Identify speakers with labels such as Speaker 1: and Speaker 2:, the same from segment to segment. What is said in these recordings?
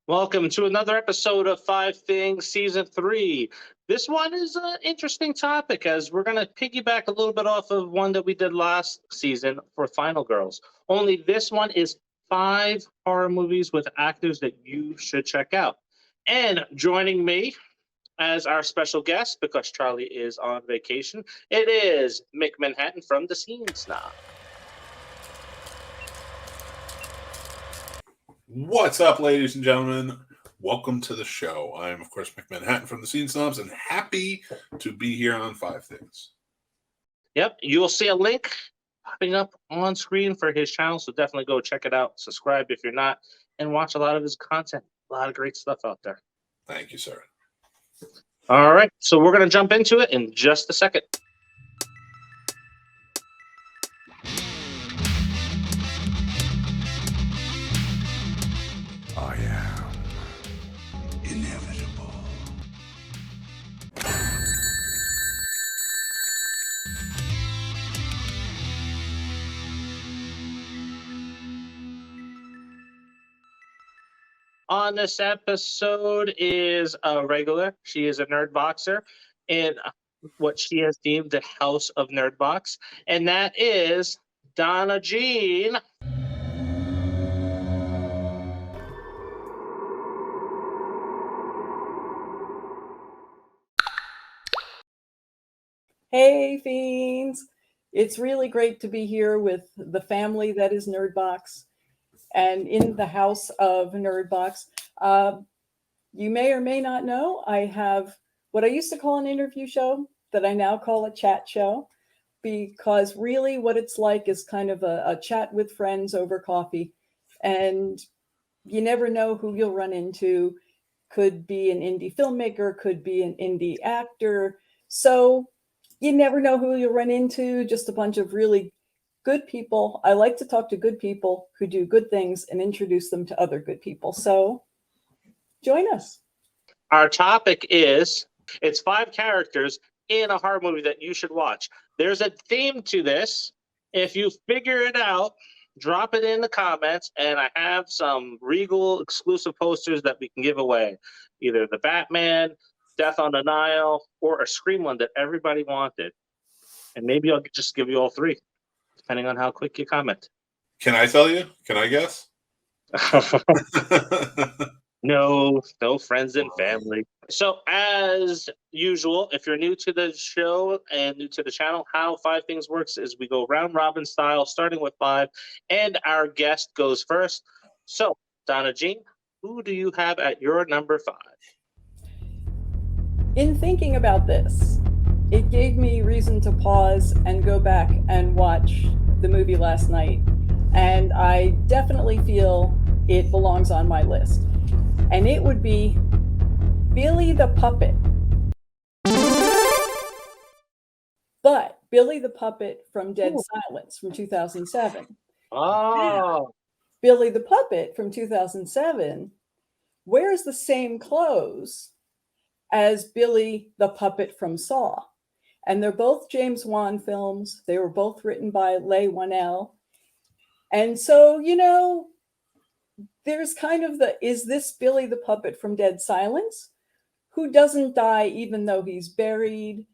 Speaker 1: Welcome to another episode of Five Things Season 3. This one is an interesting topic as we're going to piggyback a little bit off of one that we did last season for Final Girls. Only this one is 5 horror movies with actors that you should check out. And joining me as our special guest, because Charlie is on vacation, it is Mick Manhattan from The Scene Snob.
Speaker 2: What's up, ladies and gentlemen? Welcome to the show. I am, of course, Mick Manhattan from The Scene Snobs, and happy to be here on Five Things.
Speaker 1: Yep, you will see a link popping up on screen for his channel, so definitely go check it out. Subscribe if you're not, and watch a lot of his content. A lot of great stuff out there.
Speaker 2: Thank you, sir.
Speaker 1: All right, so we're going to jump into it in just a second.
Speaker 3: I am inevitable.
Speaker 1: On this episode is a regular. She is a nerd boxer in what she has deemed the House of Nerdbox, and that is DonnaJean.
Speaker 4: Hey, Fiends! It's really great to be here with the family that is Nerdbox and in the house of Nerdbox. You may or may not know, I have what I used to call an interview show that I now call a chat show, because really what it's like is kind of a chat with friends over coffee. And you never know who you'll run into. Could be an indie filmmaker, could be an indie actor. So you never know who you'll run into, just a bunch of really good people. I like to talk to good people who do good things and introduce them to other good people. So join us.
Speaker 1: Our topic is, it's 5 characters in a horror movie that you should watch. There's a theme to this. If you figure it out, drop it in the comments, and I have some Regal exclusive posters that we can give away. Either the Batman, Death on the Nile, or a Scream one that everybody wanted. And maybe I'll just give you all 3, depending on how quick you comment.
Speaker 2: Can I tell you? Can I guess?
Speaker 1: No friends and family. So as usual, if you're new to the show and new to the channel, how 5 Things works is we go round robin style, starting with 5, and our guest goes first. So, DonnaJean, who do you have at your number 5?
Speaker 4: In thinking about this, it gave me reason to pause and go back and watch the movie last night. And I definitely feel it belongs on my list. And it would be Billy the Puppet. But Billy the Puppet from Dead Silence from 2007.
Speaker 1: Oh.
Speaker 4: Billy the Puppet from 2007 wears the same clothes as Billy the Puppet from Saw. And they're both James Wan films. They were both written by Leigh Whannell. And so, there's kind of is this Billy the Puppet from Dead Silence, who doesn't die even though he's buried?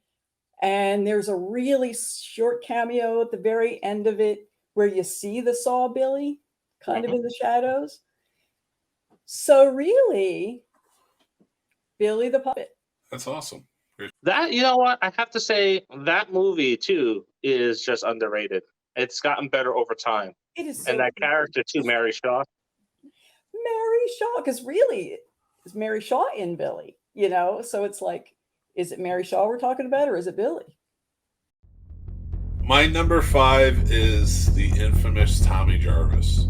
Speaker 4: And there's a really short cameo at the very end of it where you see the Saw Billy kind of in the shadows. So really, Billy the Puppet.
Speaker 2: That's awesome.
Speaker 1: That, you know what? I have to say that movie too is just underrated. It's gotten better over time.
Speaker 4: It is so
Speaker 1: and that
Speaker 4: good.
Speaker 1: character too, Mary Shaw.
Speaker 4: Mary Shaw, because really, is Mary Shaw in Billy? So it's like, is it Mary Shaw we're talking about, or is it Billy?
Speaker 2: My number 5 is the infamous Tommy Jarvis.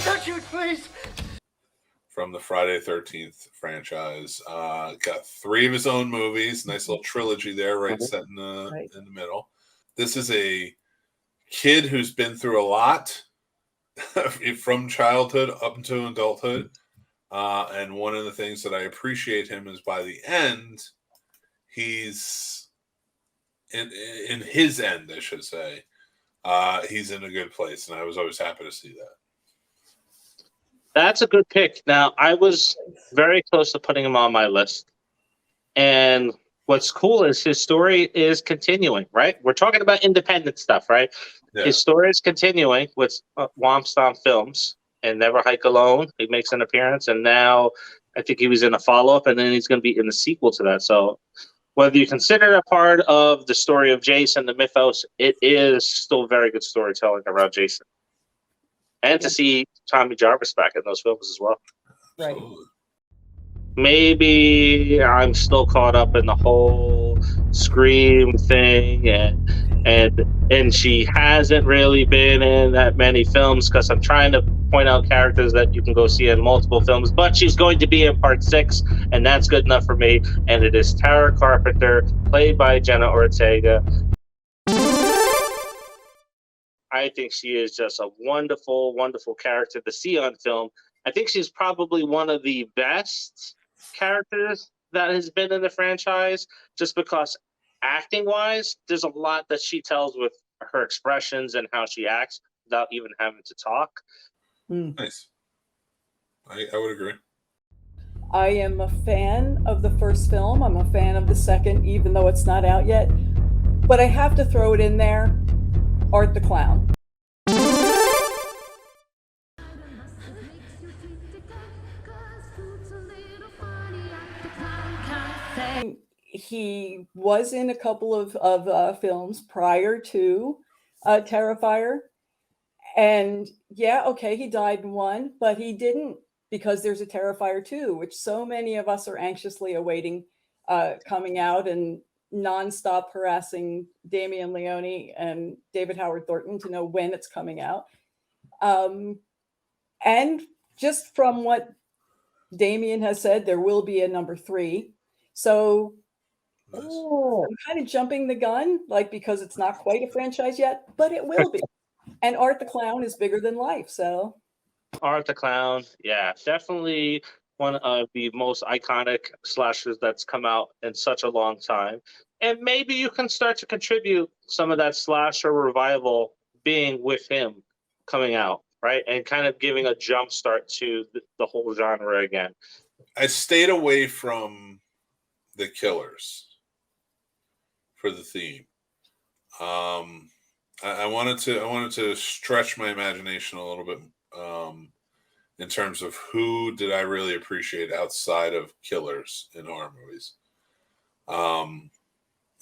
Speaker 5: Don't shoot, please.
Speaker 2: From the Friday 13th franchise. Got 3 of his own movies. Nice little trilogy there, right, set in the middle. This is a kid who's been through a lot from childhood up into adulthood. And one of the things that I appreciate him is by the end, he's in his end, I should say. He's in a good place, and I was always happy to see that.
Speaker 1: That's a good pick. Now, I was very close to putting him on my list. And what's cool is his story is continuing, right? We're talking about independent stuff, right?
Speaker 2: Yeah.
Speaker 1: His story is continuing with Womp Stomp Films and Never Hike Alone. He makes an appearance, and now I think he was in a follow-up, and then he's going to be in the sequel to that. So whether you consider it a part of the story of Jason, the mythos, it is still very good storytelling around Jason. And to see Tommy Jarvis back in those films as well.
Speaker 4: Right.
Speaker 2: Absolutely.
Speaker 1: Maybe I'm still caught up in the whole Scream thing, and she hasn't really been in that many films because I'm trying to point out characters that you can go see in multiple films, but she's going to be in part 6, and that's good enough for me. And it is Tara Carpenter, played by Jenna Ortega. I think she is just a wonderful, wonderful character to see on film. I think she's probably one of the best characters that has been in the franchise, just because acting-wise, there's a lot that she tells with her expressions and how she acts without even having to talk.
Speaker 2: Nice. I would agree.
Speaker 4: I am a fan of the first film. I'm a fan of the second, even though it's not out yet. But I have to throw it in there. Art the Clown. He was in a couple of films prior to Terrifier. And yeah, okay, he died in one, but he didn't, because there's a Terrifier 2, which so many of us are anxiously awaiting coming out and nonstop harassing Damien Leone and David Howard Thornton to know when it's coming out. And just from what Damien has said, there will be a number 3. So
Speaker 2: Nice.
Speaker 4: I'm kind of jumping the gun, like, because it's not quite a franchise yet, but it will be. And Art the Clown is bigger than life, so.
Speaker 1: Art the Clown, yeah, definitely one of the most iconic slashers that's come out in such a long time. And maybe you can start to contribute some of that slasher revival being with him coming out, right? And kind of giving a jump start to the whole genre again.
Speaker 2: I stayed away from the killers for the theme. I wanted to stretch my imagination a little bit in terms of who did I really appreciate outside of killers in horror movies. And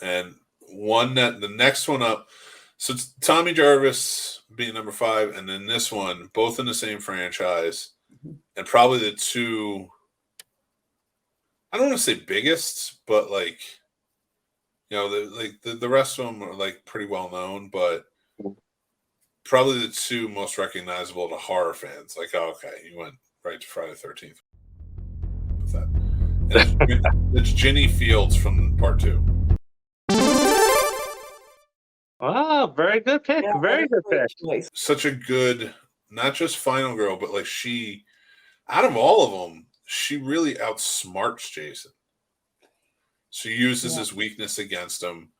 Speaker 2: the next one up, so it's Tommy Jarvis being number 5, and then this one, both in the same franchise, and probably the two, I don't want to say biggest, but like, you know, the rest of them are like pretty well known, but probably the two most recognizable to horror fans. Like, oh, okay, you went right to Friday the 13th with that. And it's Ginny Fields from part 2.
Speaker 1: Wow, very good pick.
Speaker 4: Yeah,
Speaker 1: Very good pick.
Speaker 4: choice.
Speaker 2: Such a good, not just final girl, but like she, out of all of them, she really outsmarts Jason. She uses his weakness against him,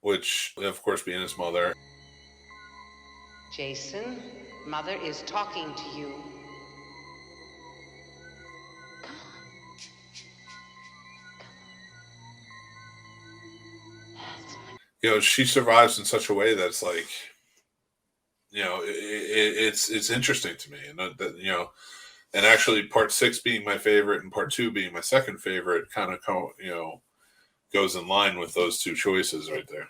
Speaker 2: which, of course, being his mother.
Speaker 3: Jason, Mother is talking to you. Come on.
Speaker 2: You know, she survives in such a way that it's like, you know, it's interesting to me, and that, you know, and actually part 6 being my favorite and part 2 being my second favorite kind of, you know, goes in line with those two choices right there.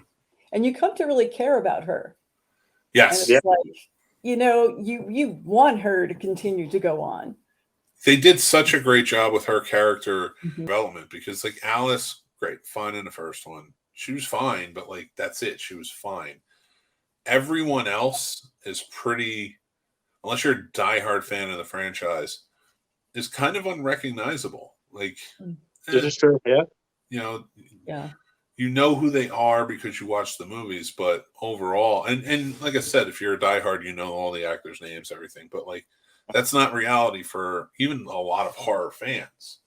Speaker 4: And you come to really care about her.
Speaker 2: Yes.
Speaker 4: And it's like, you know, you want her to continue to go on.
Speaker 2: They did such a great job with her character development, because like Alice, great, fine in the first one. She was fine, but like that's it. She was fine. Everyone else is pretty, unless you're a diehard fan of the franchise, is kind of unrecognizable. Like,
Speaker 1: This is true, yeah.
Speaker 2: You know,
Speaker 4: yeah,
Speaker 2: you know who they are because you watch the movies, but overall, and like I said, if you're a diehard, you know all the actors' names, everything. But like, that's not reality for even a lot of horror fans.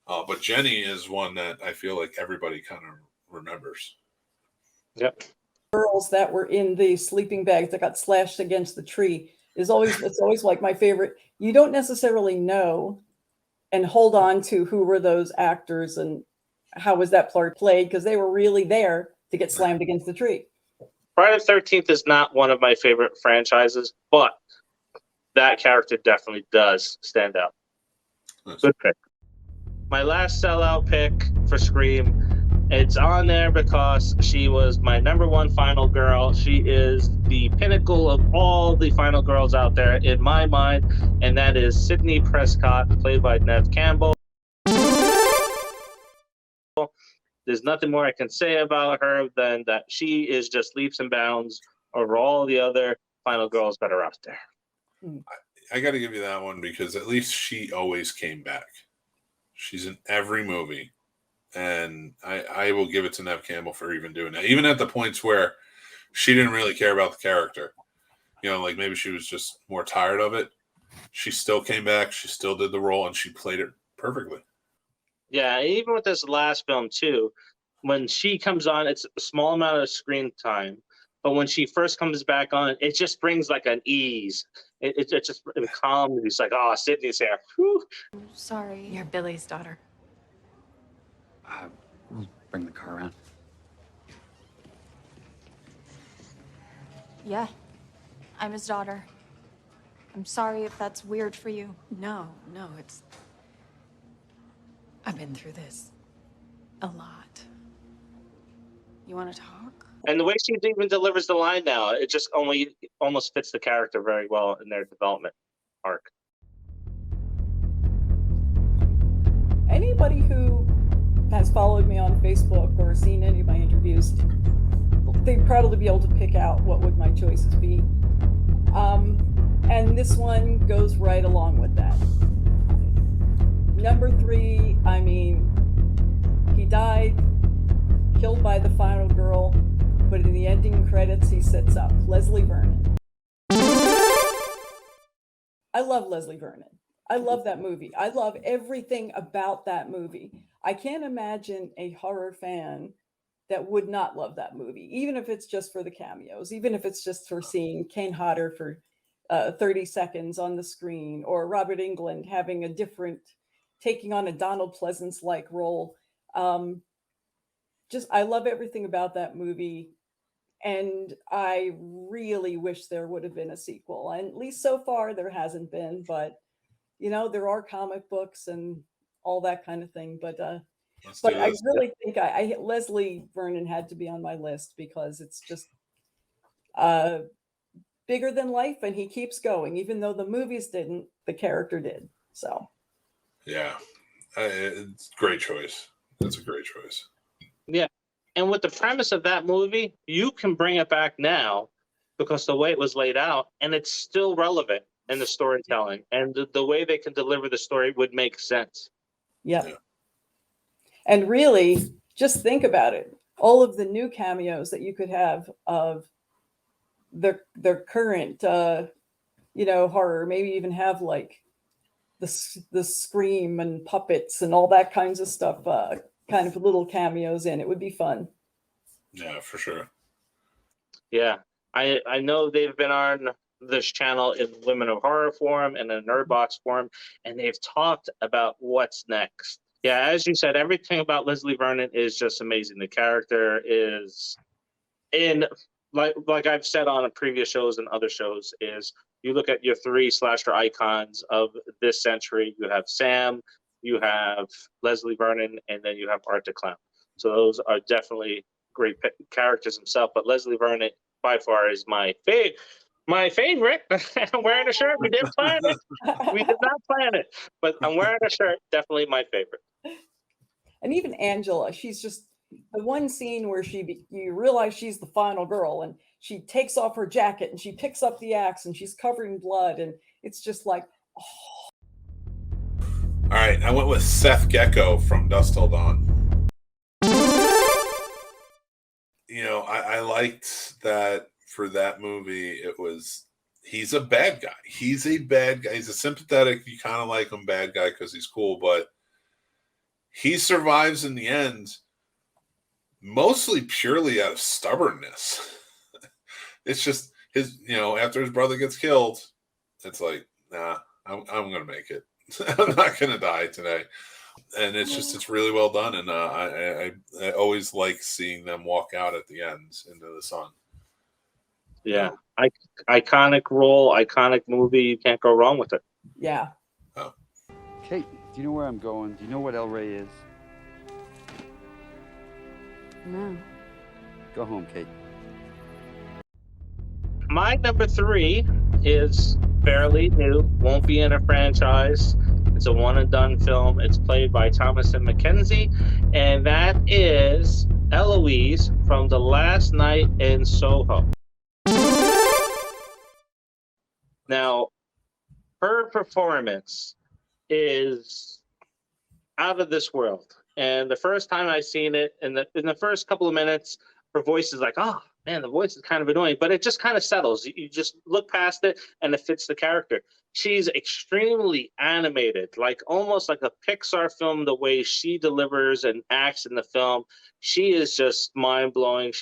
Speaker 2: But Jenny is one that I feel like everybody kind of remembers.
Speaker 1: Yep.
Speaker 4: Girls that were in the sleeping bags that got slashed against the tree it's always like my favorite. You don't necessarily know and hold on to who were those actors and how was that part played, because they were really there to get slammed against the tree.
Speaker 1: Friday the 13th is not one of my favorite franchises, but that character definitely does stand out.
Speaker 2: Nice.
Speaker 1: Good pick. My last sellout pick for Scream, it's on there because she was my number one final girl. She is the pinnacle of all the final girls out there in my mind, and that is Sidney Prescott, played by Neve Campbell. There's nothing more I can say about her than that she is just leaps and bounds over all the other final girls that are out there.
Speaker 2: I got to give you that one because at least she always came back. She's in every movie. And I will give it to Neve Campbell for even doing that. Even at the points where she didn't really care about the character. You know, like maybe she was just more tired of it. She still came back. She still did the role, and she played it perfectly.
Speaker 1: Yeah, even with this last film, too, when she comes on, it's a small amount of screen time. But when she first comes back on, it just brings like an ease. It just calms. It's like, oh, Sydney's here. Whew.
Speaker 6: Sorry.
Speaker 7: You're Billy's daughter.
Speaker 8: We'll bring the car around.
Speaker 6: Yeah, I'm his daughter. I'm sorry if that's weird for you.
Speaker 7: No, it's... I've been through this a lot. You want to talk?
Speaker 1: And the way she even delivers the line now, it just almost fits the character very well in their development arc.
Speaker 4: Anybody who has followed me on Facebook or seen any of my interviews, they'd probably be able to pick out what would my choices be. And this one goes right along with that. Number 3, I mean, he died, killed by the final girl, but in the ending credits, he sets up Leslie Vernon. I love Leslie Vernon. I love that movie. I love everything about that movie. I can't imagine a horror fan that would not love that movie, even if it's just for the cameos, even if it's just for seeing Kane Hodder for 30 seconds on the screen, or Robert Englund having taking on a Donald Pleasance-like role. I love everything about that movie. And I really wish there would have been a sequel. And at least so far there hasn't been, but you know, there are comic books and all that kind of thing. But I really think Leslie Vernon had to be on my list because it's just bigger than life, and he keeps going. Even though the movies didn't, the character did. So
Speaker 2: yeah, it's a great choice. That's a great choice.
Speaker 1: Yeah. And with the premise of that movie, you can bring it back now because the way it was laid out, and it's still relevant in the storytelling, and the way they can deliver the story would make sense.
Speaker 4: Yep. Yeah. And really, just think about it. All of the new cameos that you could have of their current, horror, maybe even have like the Scream and puppets and all that kinds of stuff, kind of little cameos in. It would be fun.
Speaker 2: Yeah, for sure.
Speaker 1: Yeah. I know they've been on this channel in Women of Horror forum and in Nerdbox forum, and they've talked about what's next. Yeah, as you said, everything about Leslie Vernon is just amazing. The character is like I've said on previous shows and other shows, is you look at your 3 slasher icons of this century. You have Sam, you have Leslie Vernon, and then you have Art the Clown. So those are definitely great characters himself. But Leslie Vernon, by far, is my favorite. I'm wearing a shirt. We didn't plan it. We did not plan it. But I'm wearing a shirt. Definitely my favorite.
Speaker 4: And even Angela, she's just the one scene where you realize she's the final girl, and she takes off her jacket and she picks up the axe and she's covered in blood, and it's just like, oh.
Speaker 2: All right, I went with Seth Gecko from Dusk Till Dawn. You know, I liked that for that movie. He's a bad guy. He's a bad guy. He's a sympathetic, you kind of like him, bad guy because he's cool, but he survives in the end, mostly purely out of stubbornness. It's just his, after his brother gets killed, it's like, nah, I'm gonna make it. I'm not gonna die today. And it's really well done, and I always like seeing them walk out at the end into the sun.
Speaker 1: Yeah, iconic role, iconic movie. You can't go wrong with it.
Speaker 4: Yeah.
Speaker 2: Oh.
Speaker 8: Kate, do you know where I'm going? Do you know what El Rey is?
Speaker 7: No.
Speaker 8: Go home, Kate.
Speaker 1: My number 3 is fairly new. Won't be in a franchise. It's a one and done film. It's played by Thomasin McKenzie, and that is Eloise from The Last Night in Soho. Now, her performance is out of this world. And the first time I seen it, in the first couple of minutes, her voice is like, oh man, the voice is kind of annoying, but it just kind of settles. You just look past it and it fits the character. She's extremely animated, like almost like a Pixar film, the way she delivers and acts in the film. She is just mind-blowing.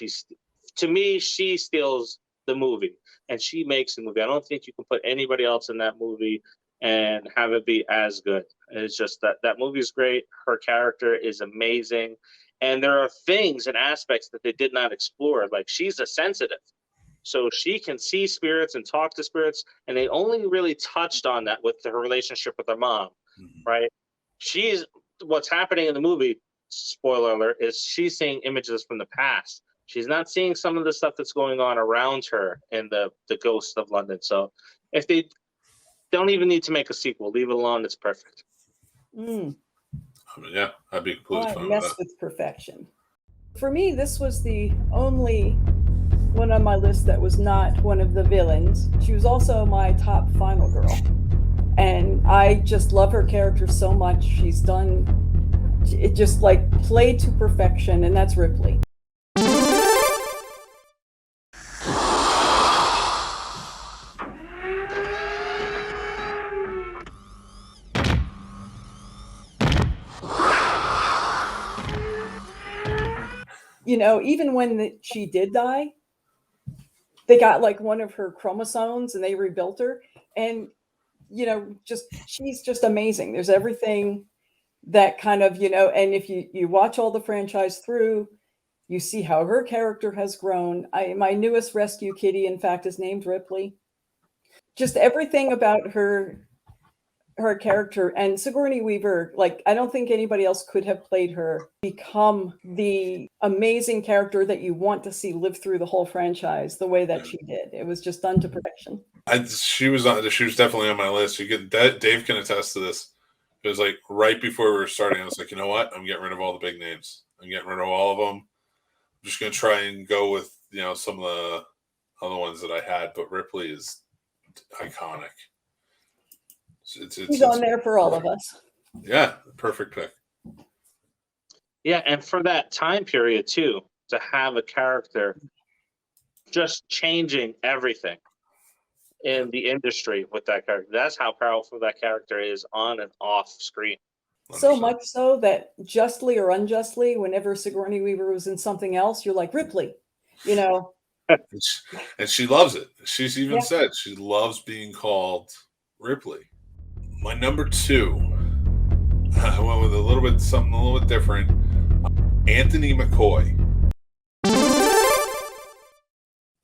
Speaker 1: To me, she steals the movie and she makes the movie. I don't think you can put anybody else in that movie and have it be as good. It's just that movie is great. Her character is amazing. And there are things and aspects that they did not explore. Like, she's a sensitive, so she can see spirits and talk to spirits. And they only really touched on that with her relationship with her mom, right? What's happening in the movie, spoiler alert, is she's seeing images from the past. She's not seeing some of the stuff that's going on around her in the Ghost of London. So if they don't even need to make a sequel, leave it alone. It's perfect.
Speaker 2: Yeah, I'd be completely fine with that.
Speaker 4: With perfection. For me, this was the only one on my list that was not one of the villains. She was also my top final girl. And I just love her character so much. She's done it, just like played to perfection, and that's Ripley. Even when she did die, they got like one of her chromosomes and they rebuilt her. And, she's just amazing. There's everything that kind of, and if you watch all the franchise through, you see how her character has grown. My newest rescue kitty, in fact, is named Ripley. Just everything about her character. And Sigourney Weaver, like, I don't think anybody else could have played her, become the amazing character that you want to see live through the whole franchise the way that she did. It was just done to perfection.
Speaker 2: She was definitely on my list. Dave can attest to this. It was like right before we were starting, I was like, you know what? I'm getting rid of all the big names. I'm getting rid of all of them. I'm just going to try and go with, some of the other ones that I had, but Ripley is iconic.
Speaker 4: He's on there for all of us.
Speaker 2: Yeah, perfect pick.
Speaker 1: Yeah, and for that time period too, to have a character just changing everything in the industry with that character. That's how powerful that character is on and off screen.
Speaker 2: 100%.
Speaker 4: So much so that justly or unjustly, whenever Sigourney Weaver was in something else, you're like, Ripley,
Speaker 2: And she loves it. She's even said she loves being called Ripley. My number 2, I went with something a little bit different. Anthony McCoy. The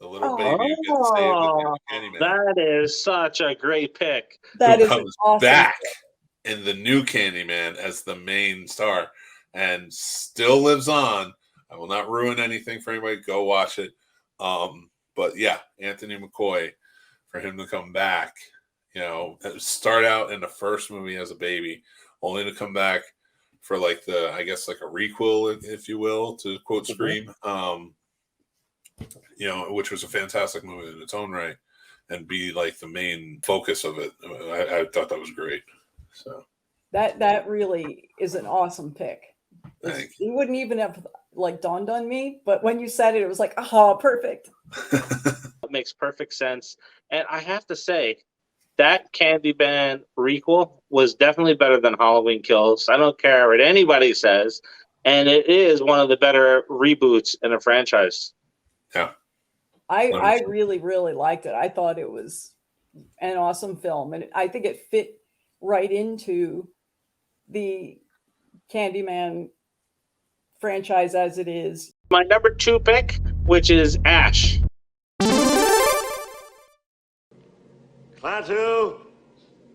Speaker 2: little baby who gets saved with Candyman.
Speaker 1: That is such a great pick.
Speaker 4: That
Speaker 2: who
Speaker 4: is
Speaker 2: comes
Speaker 4: awesome
Speaker 2: back in the new Candyman as the main star and still lives on. I will not ruin anything for anybody. Go watch it. But yeah, Anthony McCoy, for him to come back, start out in the first movie as a baby, only to come back for like a requel, if you will, to quote Scream, which was a fantastic movie in its own right, and be like the main focus of it. I thought that was great. So
Speaker 4: that really is an awesome pick. It wouldn't even have like dawned on me, but when you said it, it was like, oh, perfect.
Speaker 1: It makes perfect sense. And I have to say, that Candyman requel was definitely better than Halloween Kills. I don't care what anybody says, and it is one of the better reboots in a franchise.
Speaker 2: Yeah.
Speaker 4: I really, really liked it. I thought it was an awesome film, and I think it fit right into the Candyman franchise as it is.
Speaker 1: My number 2 pick, which is Ash.
Speaker 5: Klaatu,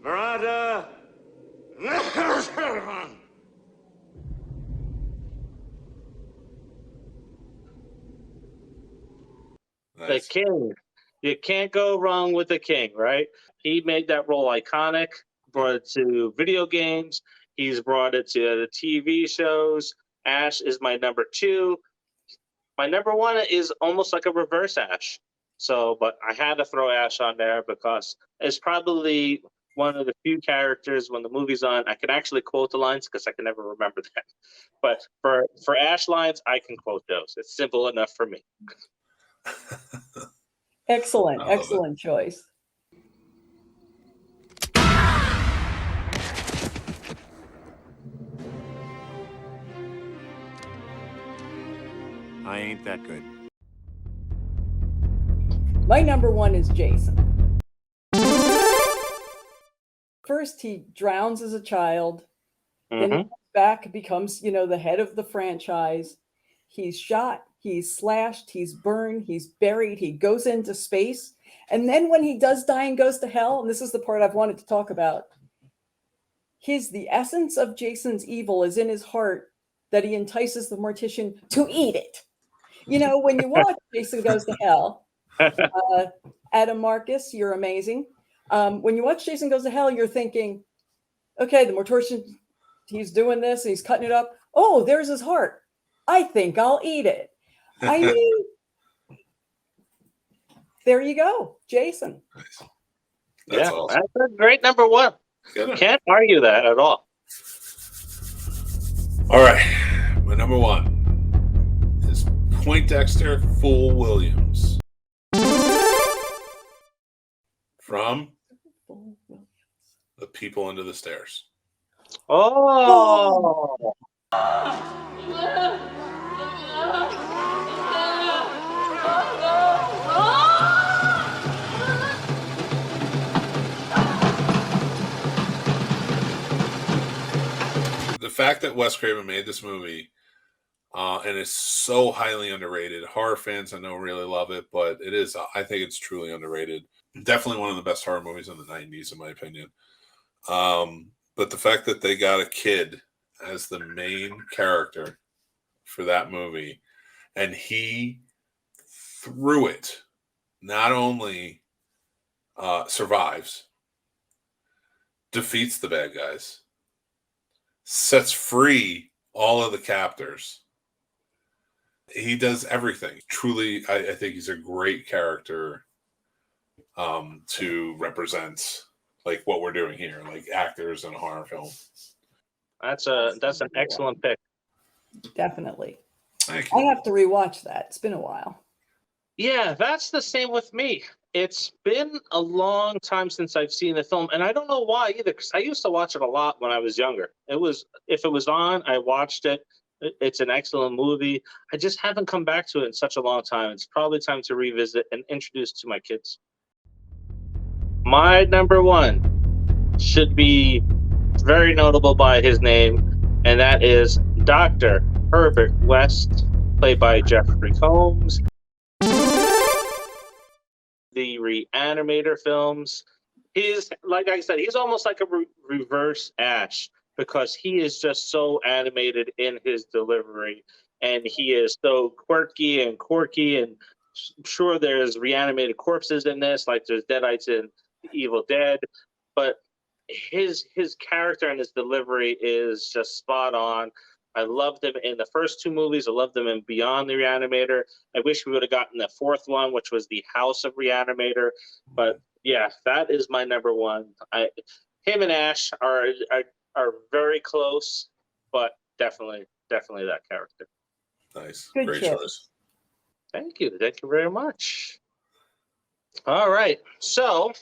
Speaker 5: Miranda.
Speaker 2: Nice.
Speaker 1: The King. You can't go wrong with the King, right? He made that role iconic, brought it to video games. He's brought it to the TV shows. Ash is my number 2. My number 1 is almost like a reverse Ash. So, but I had to throw Ash on there because it's probably one of the few characters when the movie's on, I can actually quote the lines because I can never remember them. But for Ash lines, I can quote those. It's simple enough for me.
Speaker 4: Excellent, excellent choice.
Speaker 9: I ain't that good.
Speaker 4: My number 1 is Jason. First, he drowns as a child. Then he comes back, becomes, the head of the franchise. He's shot, he's slashed, he's burned, he's buried, he goes into space. And then when he does die and goes to hell, and this is the part I've wanted to talk about, the essence of Jason's evil is in his heart that he entices the mortician to eat it. When you watch Jason Goes to Hell, Adam Marcus, you're amazing. When you watch Jason Goes to Hell, you're thinking, okay, the mortician, he's doing this, he's cutting it up. Oh, there's his heart. I think I'll eat it. I mean, there you go, Jason.
Speaker 2: Nice. That's awesome.
Speaker 1: That's a great number 1. Can't argue that at all.
Speaker 2: All right, my number 1 is Poindexter Fool Williams from The People Under the Stairs.
Speaker 1: Oh.
Speaker 2: The fact that Wes Craven made this movie and it's so highly underrated. Horror fans I know really love it, but it is, I think it's truly underrated. Definitely one of the best horror movies in the 90s, in my opinion. But the fact that they got a kid as the main character for that movie, and he, through it, not only survives, defeats the bad guys, sets free all of the captors. He does everything. Truly, I think he's a great character to represent like what we're doing here, like actors in a horror film.
Speaker 1: That's an excellent pick.
Speaker 4: Definitely.
Speaker 2: Thank you.
Speaker 4: I have to rewatch that. It's been a while.
Speaker 1: Yeah, that's the same with me. It's been a long time since I've seen the film, and I don't know why either, because I used to watch it a lot when I was younger. If it was on, I watched it. It's an excellent movie. I just haven't come back to it in such a long time. It's probably time to revisit and introduce to my kids. My number 1 should be very notable by his name, and that is Dr. Herbert West, played by Jeffrey Combs. The Reanimator films. He's, like I said, he's almost like a reverse Ash, because he is just so animated in his delivery, and he is so quirky and quirky, and sure there's reanimated corpses in this, like there's Deadites in Evil Dead, but his character and his delivery is just spot on. I loved him in the first 2 movies. I loved him in Beyond the Reanimator. I wish we would have gotten the 4th one, which was the House of Reanimator. But yeah, that is my number 1. Him and Ash are very close, but definitely that character.
Speaker 2: Nice.
Speaker 4: Good
Speaker 2: Great
Speaker 4: choice.
Speaker 2: choice.
Speaker 1: Thank you very much. All right, so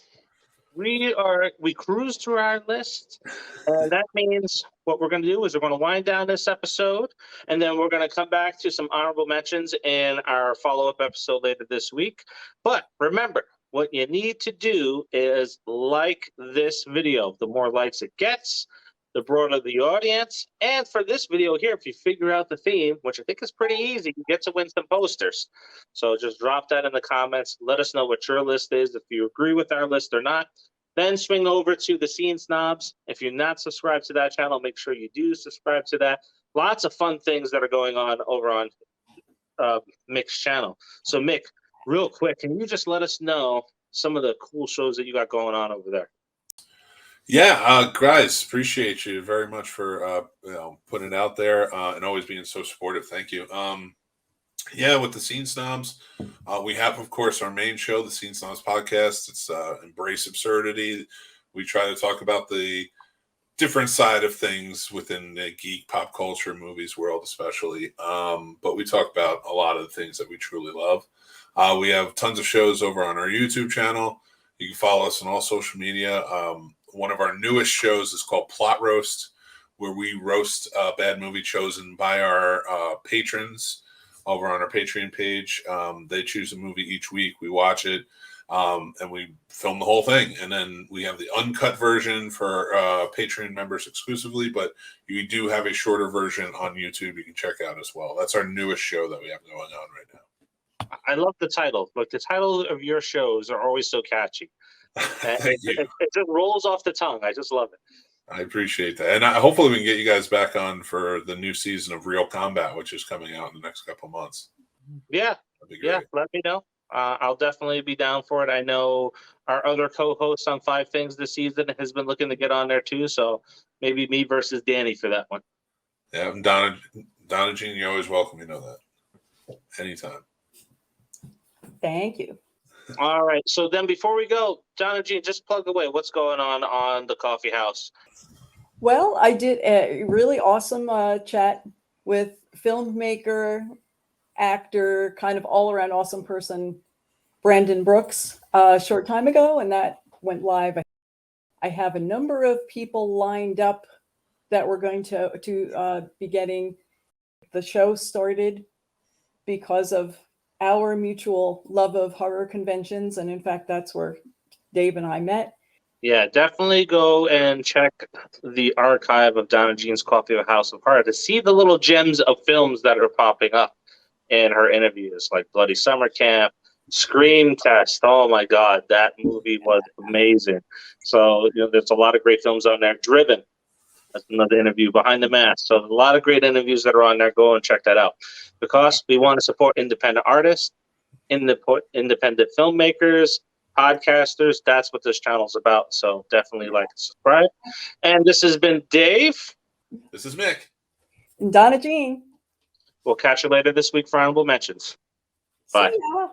Speaker 1: we cruise through our list, and that means what we're going to do is we're going to wind down this episode, and then we're going to come back to some honorable mentions in our follow-up episode later this week. But remember, what you need to do is like this video. The more likes it gets, the broader the audience. And for this video here, if you figure out the theme, which I think is pretty easy, you get to win some posters. So just drop that in the comments. Let us know what your list is, if you agree with our list or not. Then swing over to the Scene Snobs. If you're not subscribed to that channel, make sure you do subscribe to that. Lots of fun things that are going on over on Mick's channel. So Mick, real quick, can you just let us know some of the cool shows that you got going on over there?
Speaker 2: Yeah, guys, appreciate you very much for putting it out there and always being so supportive. Thank you. Yeah, with the Scene Snobs, we have, of course, our main show, the Scene Snobs podcast. It's Embrace Absurdity. We try to talk about the different side of things within the geek pop culture movies world, especially. But we talk about a lot of the things that we truly love. We have tons of shows over on our YouTube channel. You can follow us on all social media. One of our newest shows is called Plot Roast, where we roast a bad movie chosen by our patrons over on our Patreon page. They choose a movie each week. We watch it, and we film the whole thing. And then we have the uncut version for Patreon members exclusively, but you do have a shorter version on YouTube you can check out as well. That's our newest show that we have going on right now.
Speaker 1: I love the title. Like, the title of your shows are always so catchy.
Speaker 2: Thank you.
Speaker 1: It just rolls off the tongue. I just love it.
Speaker 2: I appreciate that. And hopefully we can get you guys back on for the new season of Real Combat, which is coming out in the next couple of months.
Speaker 1: Yeah. Yeah, let me know. I'll definitely be down for it. I know our other co-host on Five Things this season has been looking to get on there too, so maybe me versus Danny for that one.
Speaker 2: Yeah, and DonnaJean, you're always welcome. You know that. Anytime.
Speaker 4: Thank you.
Speaker 1: All right. So then before we go, DonnaJean, just plug away. What's going on the coffee house?
Speaker 4: Well, I did a really awesome chat with filmmaker, actor, kind of all around awesome person, Brandon Brooks, a short time ago, and that went live. I have a number of people lined up that we're going to be getting the show started because of our mutual love of horror conventions. And in fact, that's where Dave and I met.
Speaker 1: Yeah, definitely go and check the archive of DonnaJean's Coffee House of Horror to see the little gems of films that are popping up in her interviews, like Bloody Summer Camp, Scream Test. Oh my God, that movie was amazing. So, there's a lot of great films on there. Driven, that's another interview. Behind the Mask. So a lot of great interviews that are on there. Go and check that out, because we want to support independent artists, independent filmmakers, podcasters. That's what this channel is about. So definitely like and subscribe. And this has been Dave.
Speaker 2: This is Mick.
Speaker 4: And DonnaJean.
Speaker 1: We'll catch you later this week for honorable mentions. Bye.
Speaker 4: See ya.